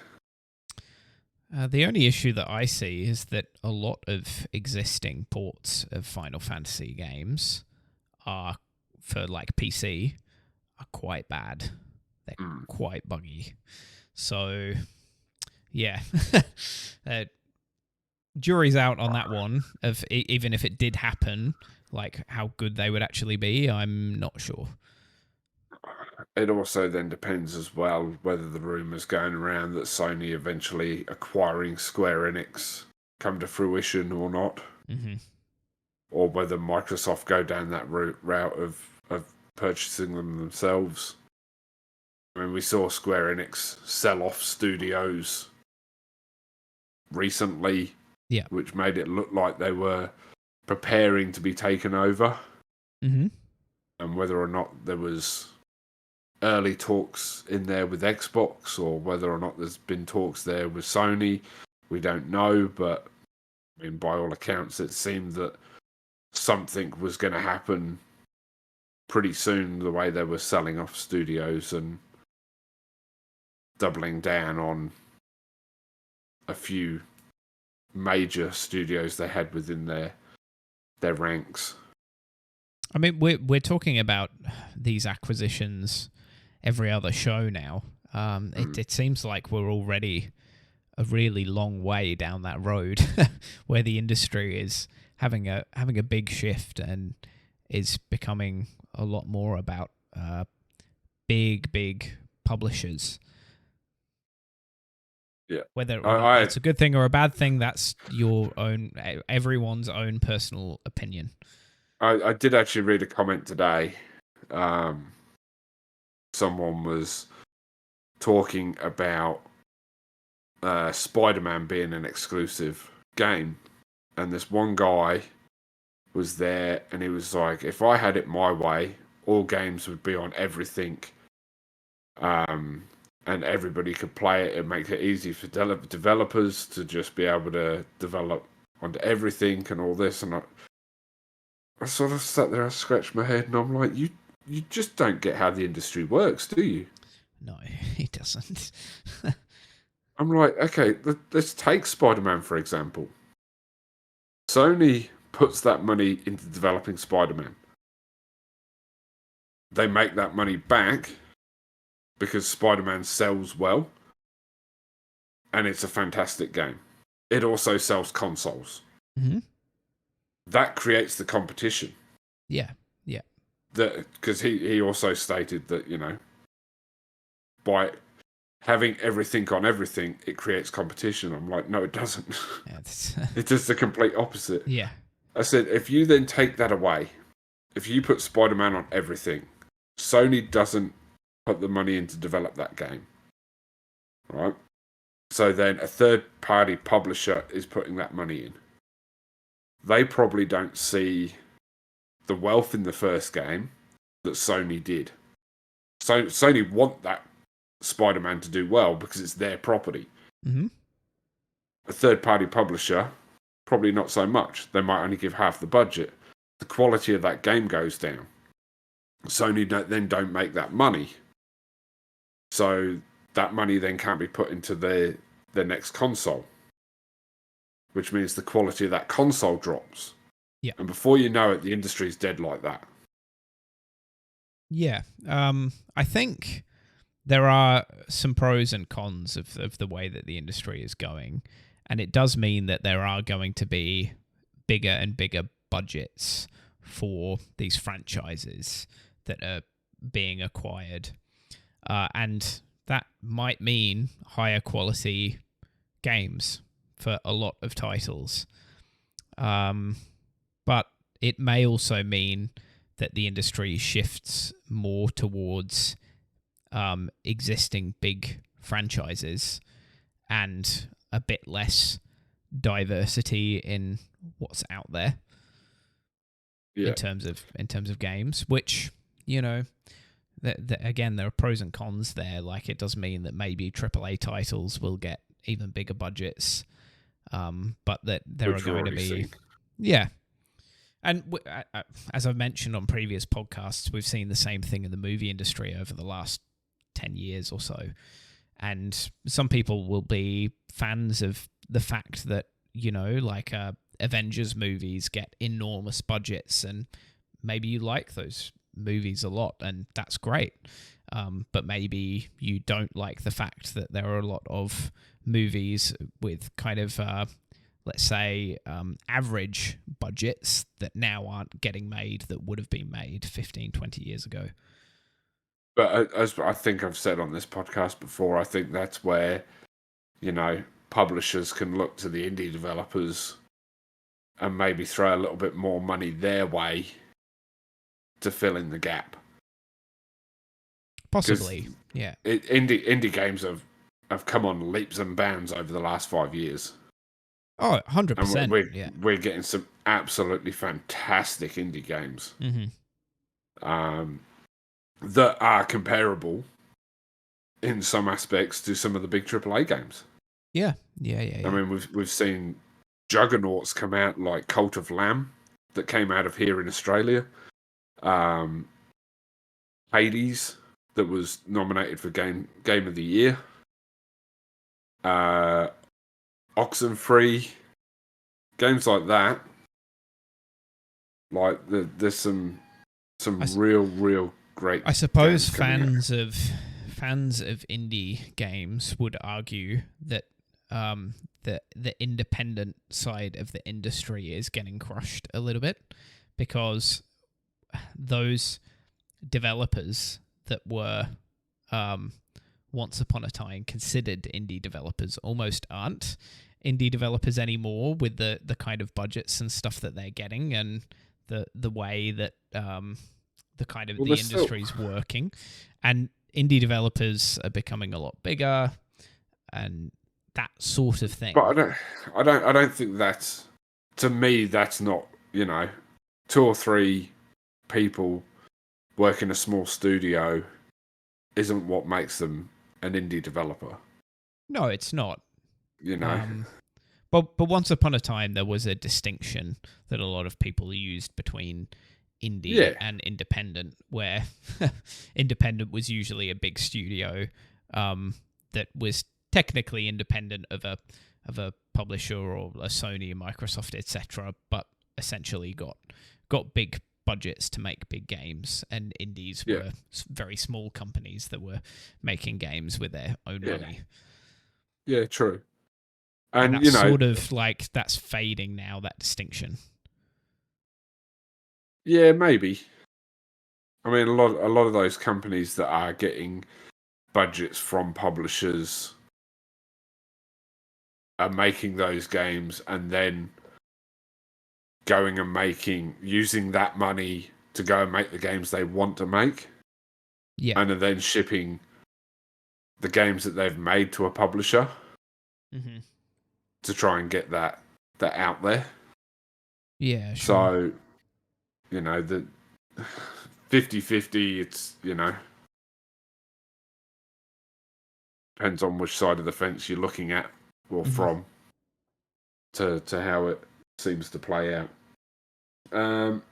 The only issue that I see is that a lot of existing ports of Final Fantasy games are, for like PC, are quite bad. They're quite buggy. So, yeah. Jury's out on that one. Of even if it did happen, like how good they would actually be, I'm not sure. It also then depends as well whether the rumours going around that Sony eventually acquiring Square Enix come to fruition or not, Mm-hmm. or whether Microsoft go down that route of purchasing them themselves. I mean, we saw Square Enix sell off studios recently, Yeah. which made it look like they were preparing to be taken over. Mm-hmm. And whether or not there was early talks in there with Xbox, or whether or not there's been talks there with Sony, we don't know. But I mean, by all accounts, it seemed that something was going to happen pretty soon. The way they were selling off studios and doubling down on a few major studios they had within their ranks. I mean, we're talking about these acquisitions every other show now. It seems like we're already a really long way down that road where the industry is having a big shift and is becoming a lot more about big publishers. Yeah, Whether or not that's a good thing or a bad thing, that's everyone's own personal opinion. I did actually read a comment today. Someone was talking about Spider-Man being an exclusive game, and this one guy was there, and he was like, "If I had it my way, all games would be on everything, and everybody could play it. It makes it easy for developers to just be able to develop onto everything and all this." And I sort of sat there, I scratched my head, and I'm like, you just don't get how the industry works, do you? No, he doesn't. I'm like, okay, let's take Spider-Man, for example. Sony puts that money into developing Spider-Man. They make that money back because Spider-Man sells well, and it's a fantastic game. It also sells consoles. Mm-hmm. That creates the competition. Yeah. Because he also stated that, by having everything on everything, it creates competition. I'm like, no, it doesn't. Yeah, It's just the complete opposite. Yeah. I said, if you then take that away, if you put Spider-Man on everything, Sony doesn't put the money in to develop that game. Right? So then a third-party publisher is putting that money in. They probably don't see the wealth in the first game that Sony did. So Sony want that Spider-Man to do well because it's their property. Mm-hmm. A third-party publisher, probably not so much. They might only give half the budget. The quality of that game goes down. Sony then don't make that money. So that money then can't be put into their next console, which means the quality of that console drops. Yeah. And before you know it, the industry's dead like that. Yeah. I think there are some pros and cons of the way that the industry is going. And it does mean that there are going to be bigger and bigger budgets for these franchises that are being acquired. And that might mean higher quality games for a lot of titles. But it may also mean that the industry shifts more towards existing big franchises and a bit less diversity in what's out there. Yeah. in terms of games, which, you know, again, there are pros and cons there. Like, it does mean that maybe AAA titles will get even bigger budgets, but that there are Which we're going to already be, seeing. yeah. And as I've mentioned on previous podcasts, we've seen the same thing in the movie industry over the last 10 years or so. And some people will be fans of the fact that, you know, like Avengers movies get enormous budgets, and maybe you like those movies a lot, and that's great. But maybe you don't like the fact that there are a lot of movies with kind of, let's say, average budgets that now aren't getting made that would have been made 15, 20 years ago. But as I think I've said on this podcast before, I think that's where, you know, publishers can look to the indie developers and maybe throw a little bit more money their way to fill in the gap. Possibly, yeah. Indie games have come on leaps and bounds over the last 5 years. Oh, 100%. And Yeah. we're getting some absolutely fantastic indie games that are comparable in some aspects to some of the big AAA games. Yeah. I mean, we've seen juggernauts come out like Cult of Lamb that came out of here in Australia. Hades that was nominated for Game of the Year. Oxenfree, games like that. Like there's some real great. I suppose fans of indie games would argue that the independent side of the industry is getting crushed a little bit, because those developers that were once upon a time considered indie developers almost aren't indie developers anymore, with the kind of budgets and stuff that they're getting, and the way that the kind of the industry's working. And indie developers are becoming a lot bigger and that sort of thing. But I don't think that's, to me, that's not, you know, 2 or 3 people work in a small studio isn't what makes them an indie developer. No, it's not. You know. But once upon a time there was a distinction that a lot of people used between indie and independent, where independent was usually a big studio that was technically independent of a publisher or a Sony, a Microsoft, etc., but essentially got big budgets to make big games, and indies were very small companies that were making games with their own money. Yeah, true. And that's, you know, sort of like that's fading now, that distinction. Yeah, maybe. I mean, a lot of those companies that are getting budgets from publishers are making those games and then going and using that money to go and make the games they want to make. Yeah. And are then shipping the games that they've made to a publisher to try and get that out there. Yeah, sure. So, you know, the 50-50, it's, you know, depends on which side of the fence you're looking at or from to how it seems to play out. What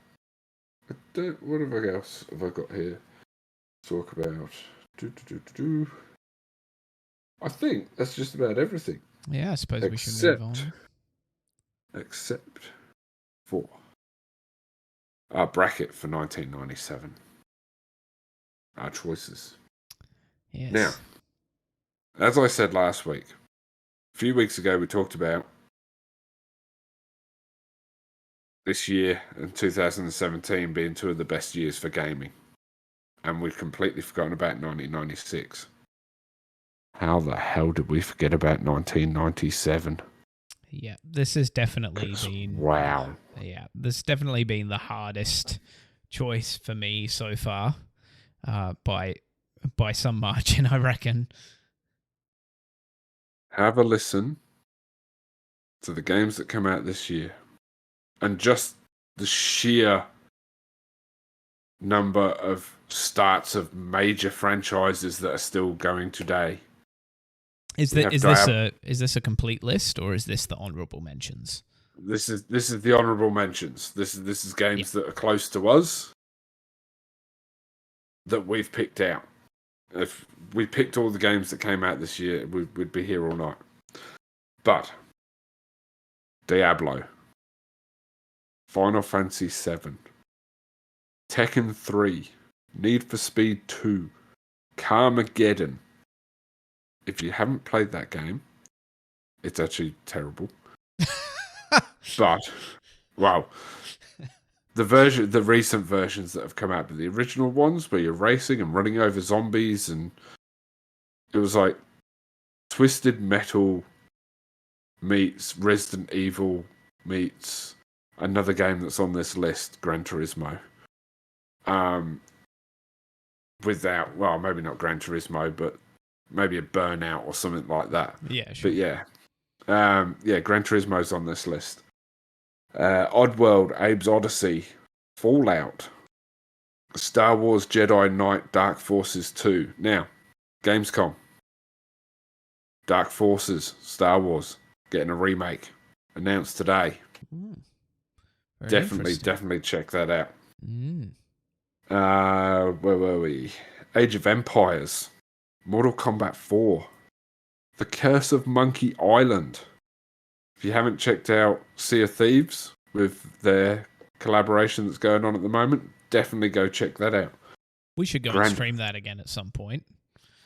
else have I got here to talk about? I think that's just about everything. Yeah, I suppose we should move on. Except for our bracket for 1997. Our choices. Yes. Now, as I said last week, a few weeks ago we talked about this year and 2017 being 2 of the best years for gaming. And we've completely forgotten about 1996. How the hell did we forget about 1997? Yeah, this has definitely been... Wow. Yeah, this has definitely been the hardest choice for me so far, by some margin, I reckon. Have a listen to the games that come out this year, and just the sheer number of starts of major franchises that are still going today. Is this a complete list, or is this the honorable mentions? This is the honorable mentions. This is games that are close to us that we've picked out. If we picked all the games that came out this year, we'd be here all night. But Diablo, Final Fantasy VII, Tekken 3, Need for Speed 2, Carmageddon. If you haven't played that game, it's actually terrible. But, wow. The recent versions that have come out, but the original ones where you're racing and running over zombies, and it was like Twisted Metal meets Resident Evil meets another game that's on this list, Gran Turismo. Without, well, maybe not Gran Turismo, but maybe a Burnout or something like that. Yeah, sure. But yeah, Gran Turismo's on this list. Oddworld, Abe's Odyssey, Fallout, Star Wars Jedi Knight, Dark Forces 2. Now, Gamescom, Dark Forces, Star Wars, getting a remake announced today. Definitely check that out. Where were we? Age of Empires, Mortal Kombat 4, The Curse of Monkey Island. If you haven't checked out Sea of Thieves with their collaboration that's going on at the moment, definitely go check that out. We should go and stream that again at some point.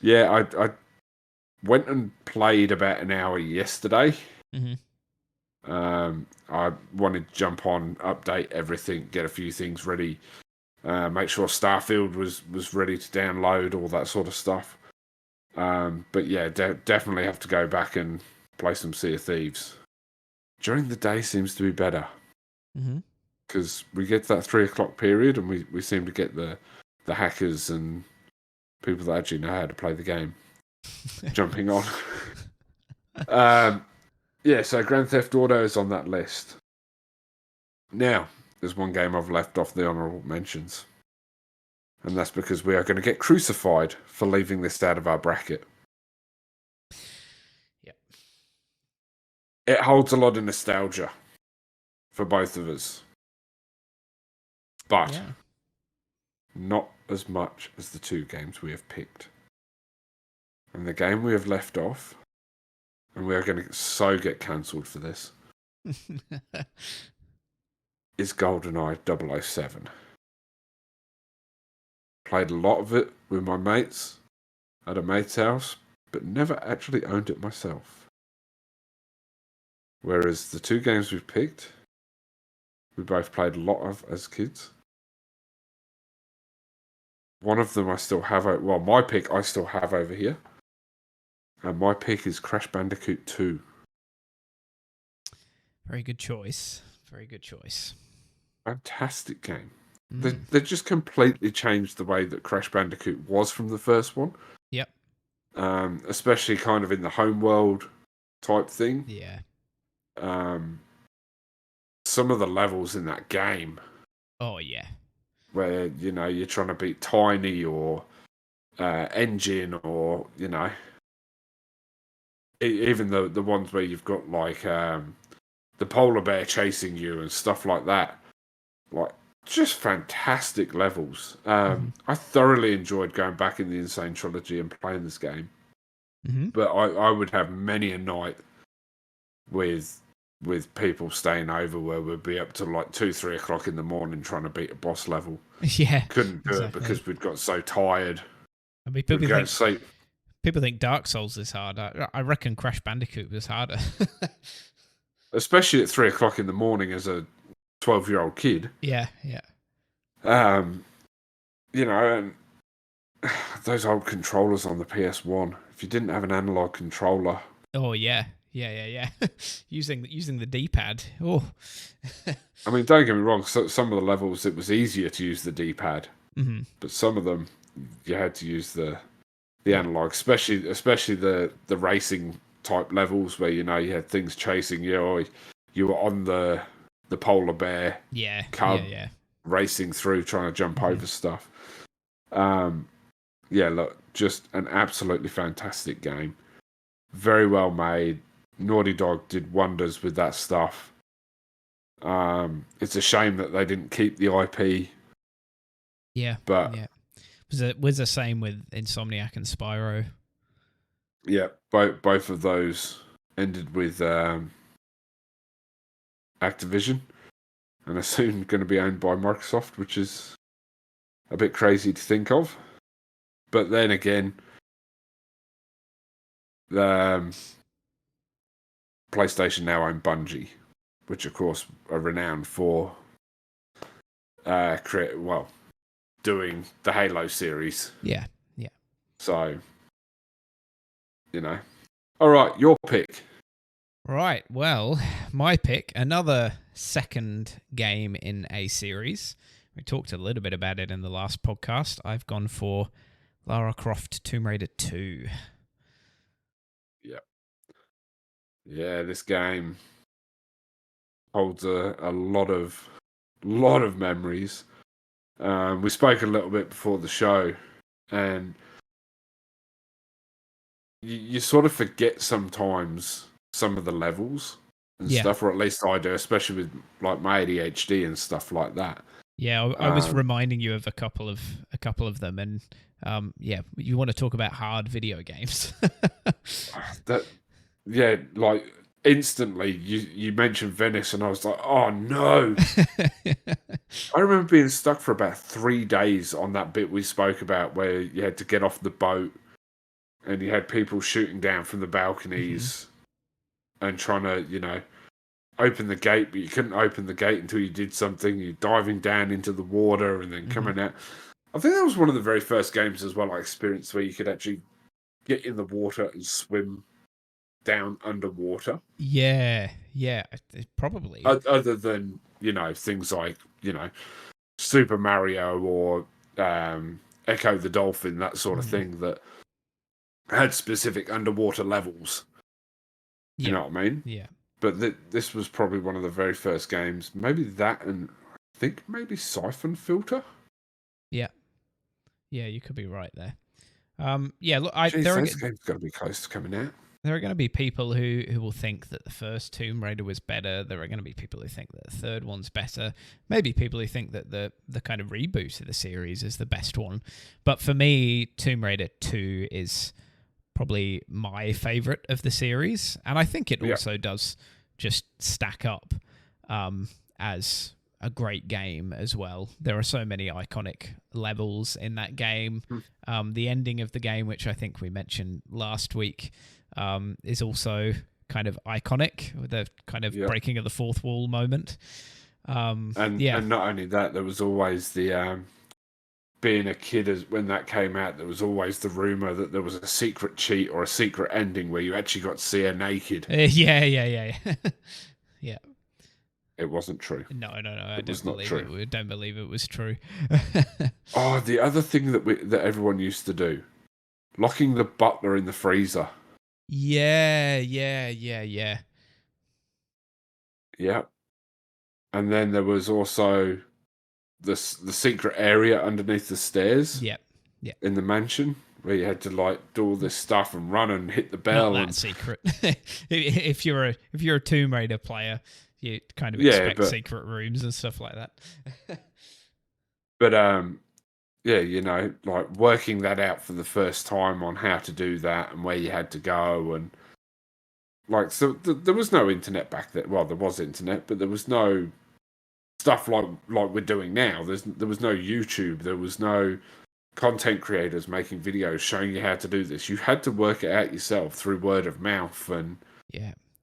Yeah, I went and played about an hour yesterday. I wanted to jump on, update everything, get a few things ready, make sure Starfield was ready to download, all that sort of stuff. But yeah, definitely have to go back and play some Sea of Thieves. During the day seems to be better. Because we get to that 3 o'clock period and we seem to get the hackers and people that actually know how to play the game jumping on. So Grand Theft Auto is on that list. Now, there's one game I've left off the honourable mentions. And that's because we are going to get crucified for leaving this out of our bracket. Yep. It holds a lot of nostalgia for both of us. But not as much as the two games we have picked. And the game we have left off, and we are going to get cancelled for this, is GoldenEye 007. Played a lot of it with my mates at a mate's house, but never actually owned it myself. Whereas the two games we've picked, we both played a lot of as kids. One of them I still have, my pick I still have over here. And my pick is Crash Bandicoot 2. Very good choice. Very good choice. Fantastic game. They just completely changed the way that Crash Bandicoot was from the first one. Yep. Especially kind of in the home world type thing. Yeah. Some of the levels in that game. Oh, yeah. Where, you're trying to beat Tiny or Engine or, even the ones where you've got like the polar bear chasing you and stuff like that. Like, just fantastic levels. I thoroughly enjoyed going back in the Insane Trilogy and playing this game. But I would have many a night with people staying over where we'd be up to like 2-3 o'clock in the morning trying to beat a boss level. Yeah, couldn't do it because we'd got so tired. I mean, people think Dark Souls is hard. I reckon Crash Bandicoot was harder. Especially at 3 o'clock in the morning as a 12-year-old kid. Yeah. And those old controllers on the PS1. If you didn't have an analog controller. Oh yeah. using the D-pad. Oh. I mean, don't get me wrong. So, some of the levels it was easier to use the D-pad, but some of them you had to use the analog, especially the racing type levels where you had things chasing you, or you were on the polar bear cub. Yeah. racing through, trying to jump over stuff. Yeah, look, just an absolutely fantastic game. Very well made. Naughty Dog did wonders with that stuff. It's a shame that they didn't keep the IP. Yeah, But yeah. Was the same with Insomniac and Spyro. yeah, both of those ended with Activision, and are soon going to be owned by Microsoft, which is a bit crazy to think of. But then again, PlayStation now own Bungie, which of course are renowned for doing the Halo series. Yeah, yeah. So, all right, your pick. Right. Well, my pick, another second game in a series. We talked a little bit about it in the last podcast. I've gone for Lara Croft Tomb Raider 2. Yeah, this game holds a lot of memories. We spoke a little bit before the show, and you sort of forget sometimes some of the levels and stuff, or at least I do, especially with like my ADHD and stuff like that. Yeah, I was reminding you of a couple of them, and yeah, you want to talk about hard video games? Like instantly, you mentioned Venice, and I was like, oh no! I remember being stuck for about 3 days on that bit we spoke about, where you had to get off the boat, and you had people shooting down from the balconies and trying to, open the gate, but you couldn't open the gate until you did something. You're diving down into the water and then coming out. I think that was one of the very first games as well I experienced where you could actually get in the water and swim down underwater. Yeah, probably. Other than, things like, Super Mario or Echo the Dolphin, that sort of thing that had specific underwater levels. You know what I mean? Yeah. But this was probably one of the very first games. Maybe that, and I think maybe Siphon Filter. Yeah, you could be right there. Yeah, look, Those games got to be close to coming out. There are going to be people who will think that the first Tomb Raider was better. There are going to be people who think that the third one's better. Maybe people who think that the kind of reboot of the series is the best one. But for me, Tomb Raider 2 is probably my favorite of the series, and I think it also does just stack up as a great game as well. There are so many iconic levels in that game. The ending of the game, which I think we mentioned last week, is also kind of iconic, with the kind of breaking of the fourth wall moment. And not only that, there was always the being a kid, when that came out, there was always the rumor that there was a secret cheat or a secret ending where you actually got to see her naked. Yeah. Yeah. It wasn't true. No. I don't believe it was true. Oh, the other thing that everyone used to do, locking the butler in the freezer. Yeah. Yeah. And then there was also the secret area underneath the stairs. Yeah. In the mansion, where you had to like do all this stuff and run and hit the bell. Not that secret. if you're a Tomb Raider player, you kind of expect secret rooms and stuff like that. But like working that out for the first time on how to do that and where you had to go, and like, so there was no internet back then. Well, there was internet, but there was no stuff like we're doing now. There was no YouTube. There was no content creators making videos showing you how to do this. You had to work it out yourself through word of mouth, and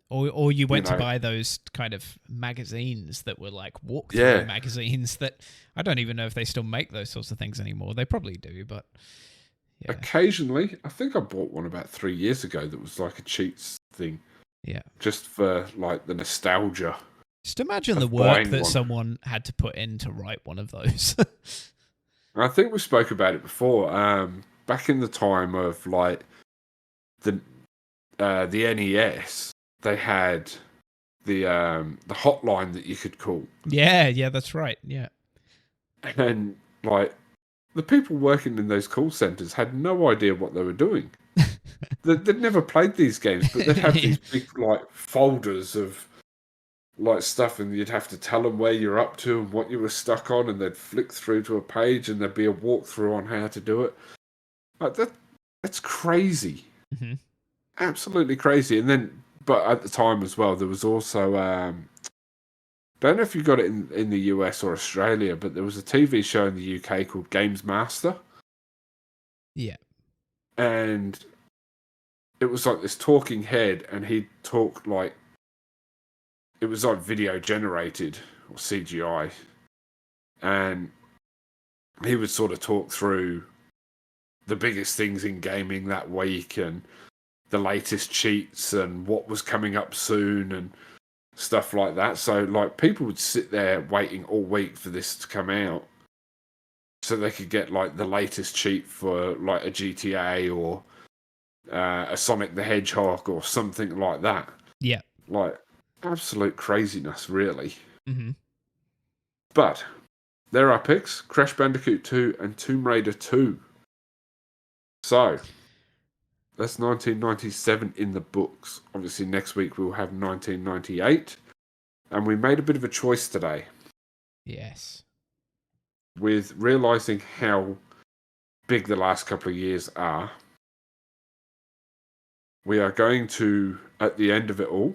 or you went to buy those kind of magazines that were like walkthrough magazines that I don't even know if they still make those sorts of things anymore. They probably do, but occasionally. I think I bought one about 3 years ago that was like a cheats thing. Yeah. Just for like the nostalgia. Just imagine the work that someone had to put in to write one of those. I think we spoke about it before. Back in the time of like the NES, they had the hotline that you could call. Yeah, that's right. Yeah. And like the people working in those call centers had no idea what they were doing. They'd never played these games, but they'd have these big like folders of like stuff, and you'd have to tell them where you're up to and what you were stuck on, and they'd flick through to a page, and there'd be a walkthrough on how to do it. Like that's crazy, absolutely crazy. And then, but at the time as well, there was also don't know if you got it in the US or Australia, but there was a TV show in the UK called Games Master. Yeah, and it was like this talking head, and he'd talk like it was like video generated or CGI, and he would sort of talk through the biggest things in gaming that week and the latest cheats and what was coming up soon and stuff like that. So like people would sit there waiting all week for this to come out so they could get like the latest cheat for like a GTA or a Sonic the Hedgehog or something like that. Yeah. Like absolute craziness, really. Mm-hmm. But there are picks: Crash Bandicoot 2 and Tomb Raider 2. So that's 1997 in the books. Obviously, next week we'll have 1998. And we made a bit of a choice today. Yes. With realising how big the last couple of years are, we are going to, at the end of it all,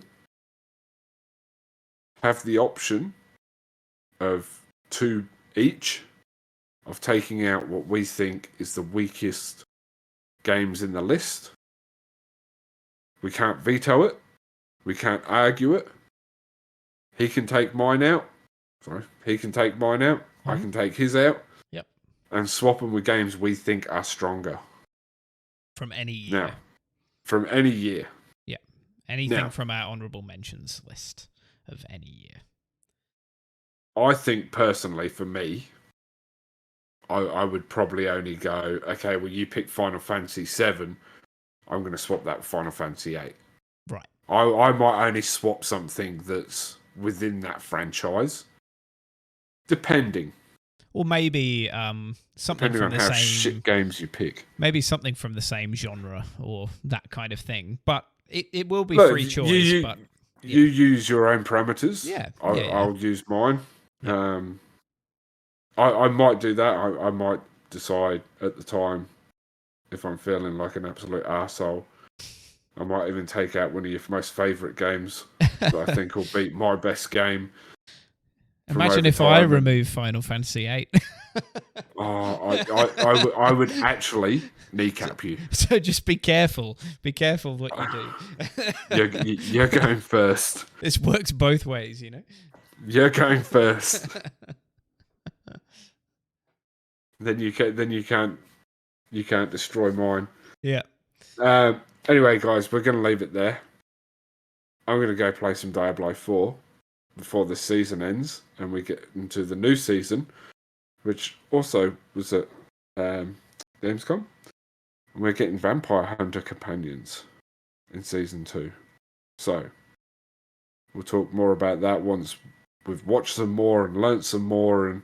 have the option of two each of taking out what we think is the weakest games in the list. We can't veto it. We can't argue it. He can take mine out. He can take mine out. Mm-hmm. I can take his out. Yep. And swap them with games we think are stronger. From any year. Now, from any year. Yeah. Anything from our honourable mentions list of any year. I think personally, for me, I would probably only go, okay, well, you pick Final Fantasy VII. I'm going to swap that with Final Fantasy VIII. Right. I might only swap something that's within that franchise. Depending. Or maybe something depending from on the how same shit games you pick. Maybe something from the same genre or that kind of thing. But it will be free choice. But you use your own parameters. Yeah. I'll use mine. Yeah. I might do that. I might decide at the time if I'm feeling like an absolute arsehole. I might even take out one of your most favourite games that I think will beat my best game. Imagine if I remove Final Fantasy VIII. I would actually kneecap you. So just be careful. Be careful what you do. You're going first. This works both ways, you know. You're going first. Then you can't destroy mine. Yeah. Anyway, guys, we're going to leave it there. I'm going to go play some Diablo 4 before the season ends and we get into the new season, which also was at Gamescom. And we're getting Vampire Hunter Companions in season 2. So we'll talk more about that once we've watched some more and learnt some more and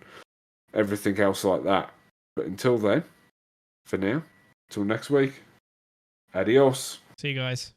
everything else like that. But until then, for now, till next week, adios. See you guys.